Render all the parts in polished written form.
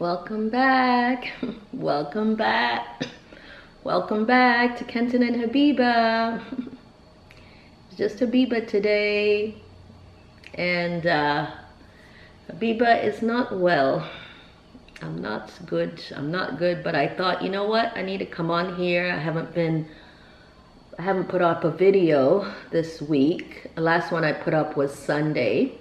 Welcome back. Welcome back. Welcome back to Kenton and Habiba. It's just Habiba today. And Habiba is not well. I'm not good, but I thought, you know what? I need to come on here. I haven't put up a video this week. The last one I put up was Sunday.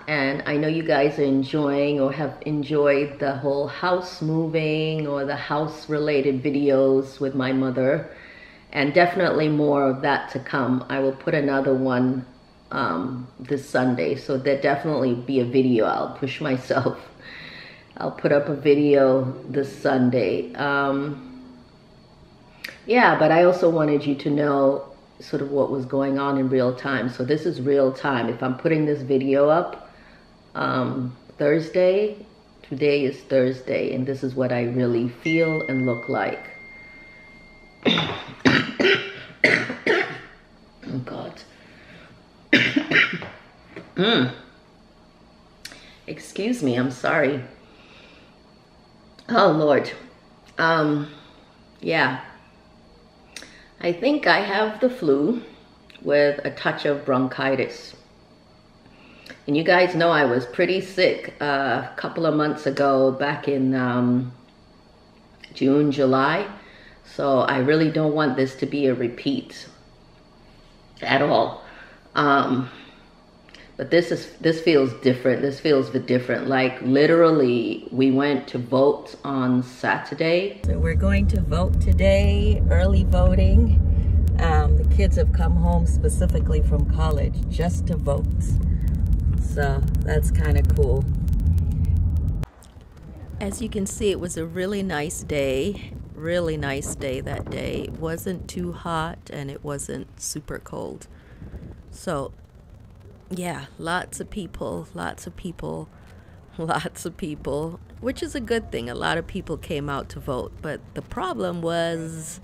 And I know you guys are enjoying or have enjoyed the whole house moving or the house related videos with my mother. And definitely more of that to come. I will put another one this Sunday. So there'll definitely be a video. I'll push myself. I'll put up a video this Sunday. Yeah, but I also wanted you to know sort of what was going on in real time. So this is real time. If I'm putting this video up Thursday, today is Thursday, and this is what I really feel and look like. Oh God. Excuse me, I'm sorry. Oh Lord. Yeah. I think I have the flu with a touch of bronchitis. And you guys know I was pretty sick a couple of months ago, back in June, July. So I really don't want this to be a repeat at all. But this feels different. This feels different. Like literally, we went to vote on Saturday. So we're going to vote today, early voting. The kids have come home specifically from college just to vote. So that's kind of cool. As you can see, it was a really nice day that day. It wasn't too hot and it wasn't super cold. So yeah, lots of people, which is a good thing. A lot of people came out to vote, but the problem was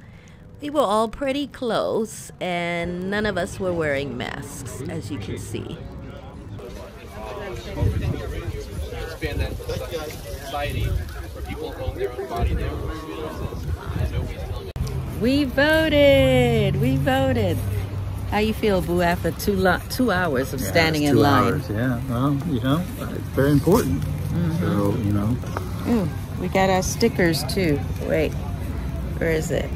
we were all pretty close and none of us were wearing masks, as you can see. Expand that society where people own their own body, their own resources, and nobody's telling them. We voted. How you feel, Boo, after 2 hours of standing in line? 2 hours, yeah. Well, you know, it's very important. So, you know. Ooh, we got our stickers too. Wait, where is it?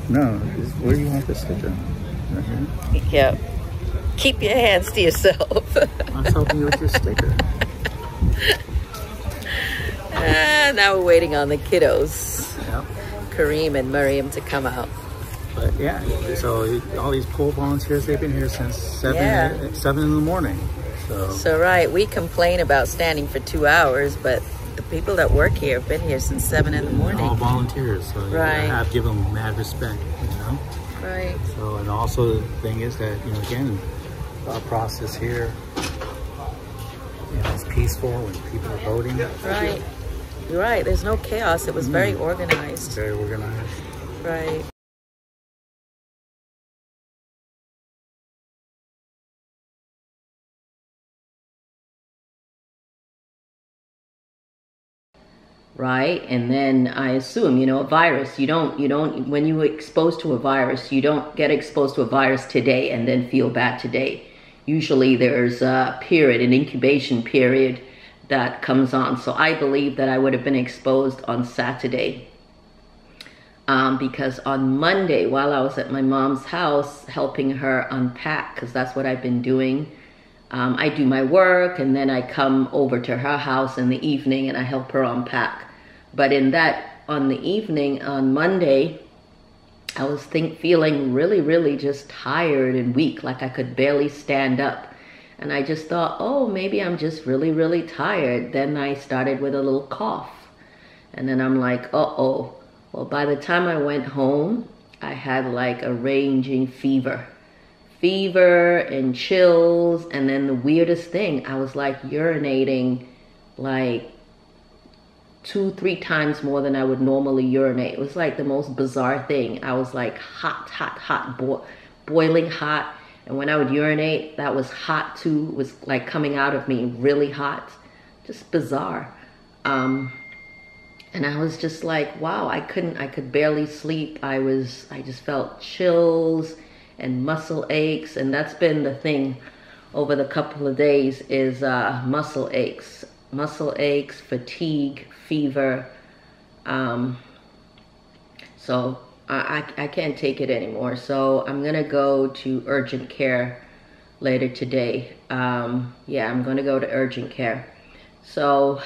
No, where do you want the sticker? Right here? Yep. Keep your hands to yourself. I was helping you with your sticker. Now we're waiting on the kiddos. Yep. Kareem and Miriam to come out. But yeah, so all these poll volunteers, they've been here since 7 in the morning. So right, we complain about standing for 2 hours, but the people that work here have been here since 7 in the morning. All volunteers, so you have to give them mad respect, you know? Right. So, and also the thing is that, you know, again, our process here, you know, it's peaceful and people are voting. Right. You're right. There's no chaos. It was very organized. Very organized. Right. Right, and then I assume, you know, a virus, you don't, when you are exposed to a virus, you don't get exposed to a virus today and then feel bad today. Usually there's a period, an incubation period that comes on. So I believe that I would have been exposed on Saturday. Because on Monday, while I was at my mom's house helping her unpack, because that's what I've been doing, I do my work and then I come over to her house in the evening and I help her unpack. But on the evening, on Monday, I was feeling really just tired and weak, like I could barely stand up. And I just thought, oh, maybe I'm just really tired. Then I started with a little cough. And then I'm like, uh-oh. Well, by the time I went home, I had like a raging fever and chills. And then the weirdest thing, I was like urinating like 2-3 times more than I would normally urinate. It was like the most bizarre thing. I was like hot, boiling hot. And when I would urinate, that was hot too. It was like coming out of me really hot. Just bizarre. And I was just like, wow, I could barely sleep. I just felt chills and muscle aches. And that's been the thing over the couple of days is muscle aches, fatigue, fever. So I can't take it anymore. So I'm gonna go to urgent care later today. Yeah, I'm gonna go to urgent care. So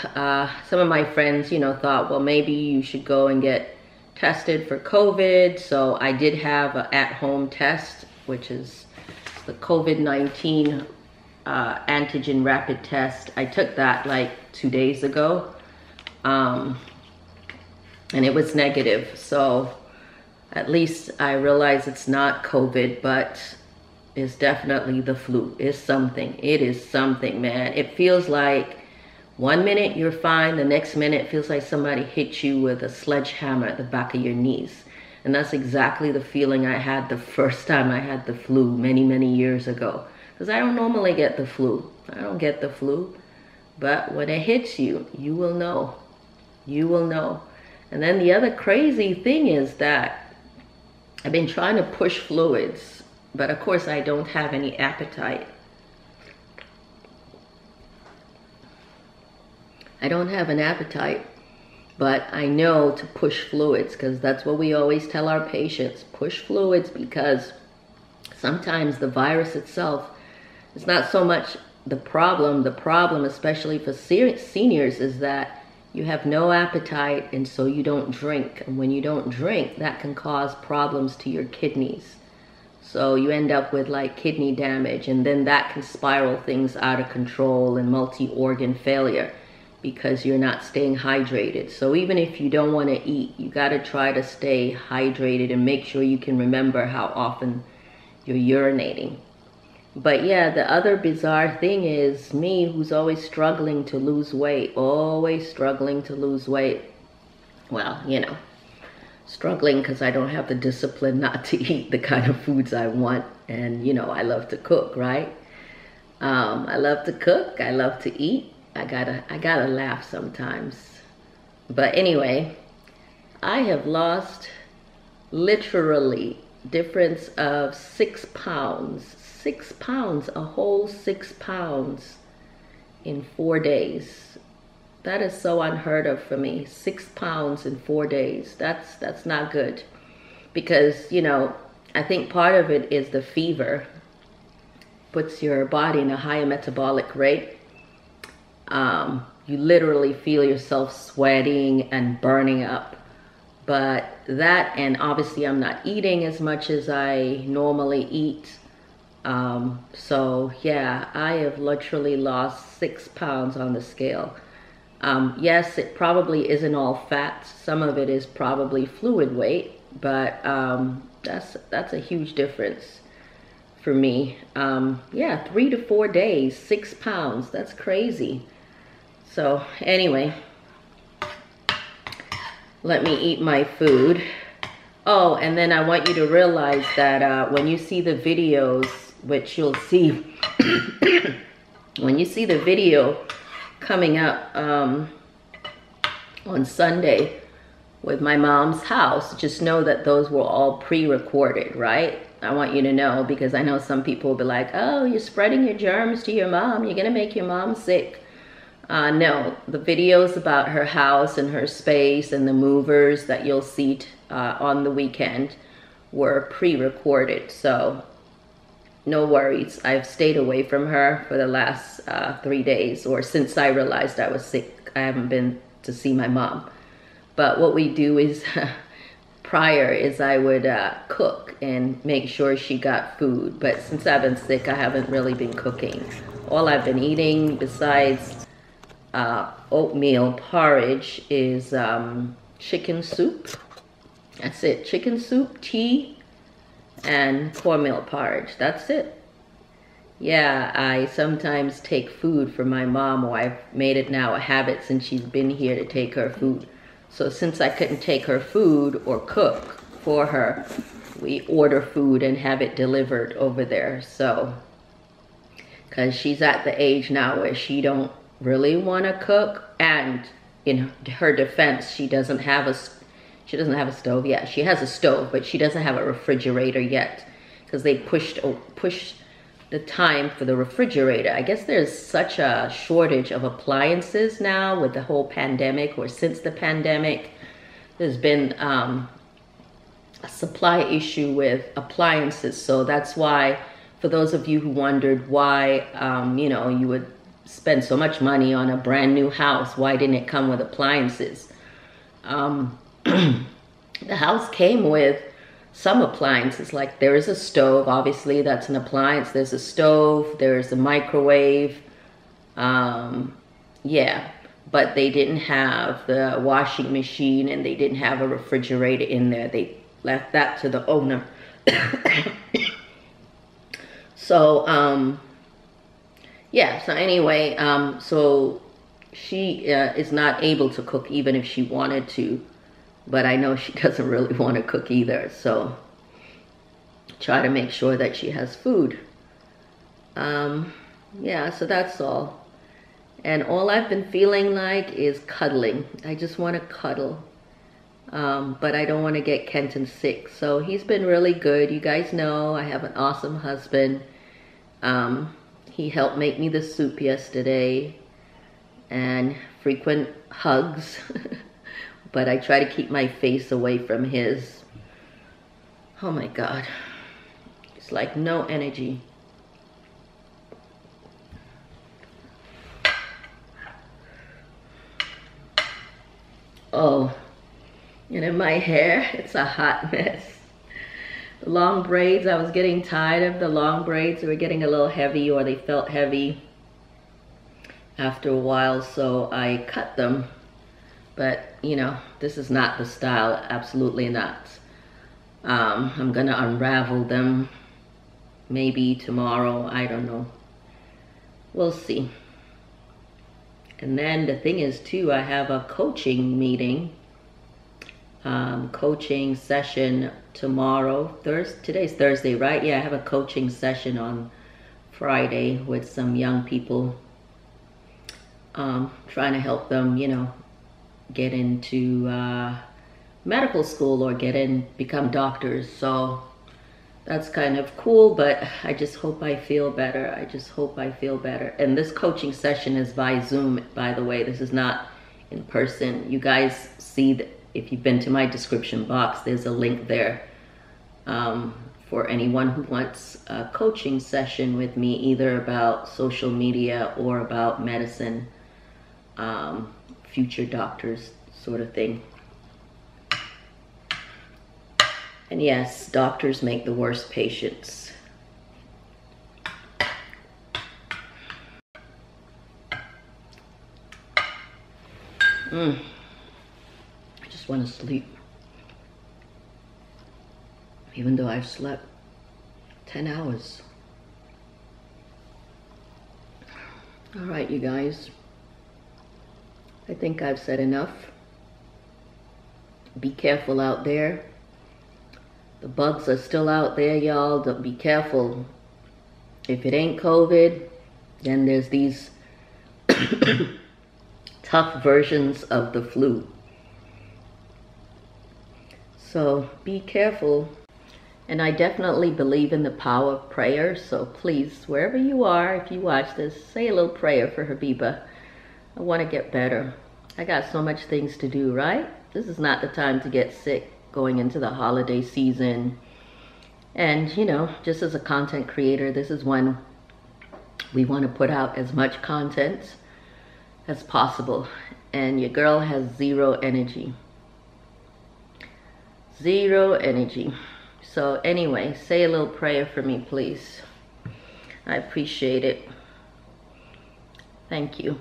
some of my friends, you know, thought, well, maybe you should go and get tested for COVID. So I did have an at-home test, which is the COVID-19 antigen rapid test. I took that like 2 days ago, and it was negative. So at least I realize it's not COVID, but it's definitely the flu. It's something. It is something, man. It feels like 1 minute you're fine, the next minute it feels like somebody hit you with a sledgehammer at the back of your knees. And that's exactly the feeling I had the first time I had the flu many, many years ago. Because I don't normally get the flu. I don't get the flu. But when it hits you, you will know. You will know. And then the other crazy thing is that I've been trying to push fluids, but of course I don't have any appetite. I don't have an appetite, but I know to push fluids because that's what we always tell our patients. Push fluids because sometimes the virus itself is not so much the problem. The problem, especially for seniors, is that you have no appetite and so you don't drink. And when you don't drink, that can cause problems to your kidneys. So you end up with like kidney damage, and then that can spiral things out of control and multi-organ failure, because you're not staying hydrated. So even if you don't want to eat, you got to try to stay hydrated and make sure you can remember how often you're urinating. But yeah, the other bizarre thing is me, who's always struggling to lose weight, always struggling to lose weight. Well, you know, struggling because I don't have the discipline not to eat the kind of foods I want. And, you know, I love to cook, right? I love to cook. I love to eat. I gotta laugh sometimes. But anyway, I have lost literally difference of 6 pounds. 6 pounds, a whole 6 pounds in 4 days. That is so unheard of for me. 6 pounds in 4 days. That's not good. Because, you know, I think part of it is the fever. Puts your body in a higher metabolic rate. You literally feel yourself sweating and burning up. But that, and obviously I'm not eating as much as I normally eat. So yeah, I have literally lost 6 pounds on the scale. Yes, it probably isn't all fat. Some of it is probably fluid weight, but that's a huge difference for me. Yeah, 3 to 4 days, 6 pounds. That's crazy. So anyway, let me eat my food. Oh, and then I want you to realize that when you see the videos, which you'll see, when you see the video coming up on Sunday with my mom's house, just know that those were all pre-recorded, right? I want you to know, because I know some people will be like, oh, you're spreading your germs to your mom. You're gonna make your mom sick. No, the videos about her house and her space and the movers that you'll see on the weekend were pre-recorded. So no worries. I've stayed away from her for the last 3 days, or since I realized I was sick. I haven't been to see my mom. But what we do is, prior is I would cook and make sure she got food. But since I've been sick, I haven't really been cooking. All I've been eating besides oatmeal porridge is chicken soup. That's it. Chicken soup, tea, and cornmeal porridge. That's it. Yeah, I sometimes take food for my mom, or I've made it now a habit since she's been here to take her food. So since I couldn't take her food or cook for her. We order food and have it delivered over there. So, because she's at the age now where she don't really want to cook, and in her defense, she doesn't have a stove yet. She has a stove, but she doesn't have a refrigerator yet, because they pushed the time for the refrigerator. I guess there's such a shortage of appliances now with the whole pandemic, or since the pandemic. There's been a supply issue with appliances. So that's why, for those of you who wondered why, you know, you would spend so much money on a brand new house, why didn't it come with appliances? The house came with some appliances, like there is a stove, obviously that's an appliance. There's a stove, there's a microwave, yeah, but they didn't have the washing machine and they didn't have a refrigerator in there. They left that to the owner. So, yeah, so anyway, so she is not able to cook even if she wanted to. But I know she doesn't really want to cook either, so try to make sure that she has food. Yeah, so that's all. And all I've been feeling like is cuddling. I just want to cuddle. But I don't want to get Kenton sick. So he's been really good. You guys know I have an awesome husband. He helped make me the soup yesterday. And frequent hugs. But I try to keep my face away from his. Oh my God. It's like no energy. Oh, and in my hair, it's a hot mess. The long braids, I was getting tired of the long braids. They were getting a little heavy, or they felt heavy after a while, so I cut them. But, you know, this is not the style, absolutely not. I'm gonna unravel them maybe tomorrow, I don't know. We'll see. And then the thing is too, I have a coaching meeting, coaching session tomorrow. Today's Thursday, right? Yeah, I have a coaching session on Friday with some young people, trying to help them, you know, get into medical school or become doctors. So that's kind of cool, but I just hope I feel better. I just hope I feel better. And this coaching session is by Zoom, by the way. This is not in person. You guys see that if you've been to my description box, there's a link there for anyone who wants a coaching session with me, either about social media or about medicine, future doctors sort of thing. And yes, doctors make the worst patients. I just want to sleep. Even though I've slept 10 hours. All right, you guys. I think I've said enough. Be careful out there. The bugs are still out there, y'all. Be careful. If it ain't COVID, then there's these tough versions of the flu. So be careful. And I definitely believe in the power of prayer. So please, wherever you are, if you watch this, say a little prayer for Habiba. I want to get better. I got so much things to do, right? This is not the time to get sick going into the holiday season. And, you know, just as a content creator, this is when we want to put out as much content as possible. And your girl has zero energy. Zero energy. So anyway, say a little prayer for me, please. I appreciate it. Thank you.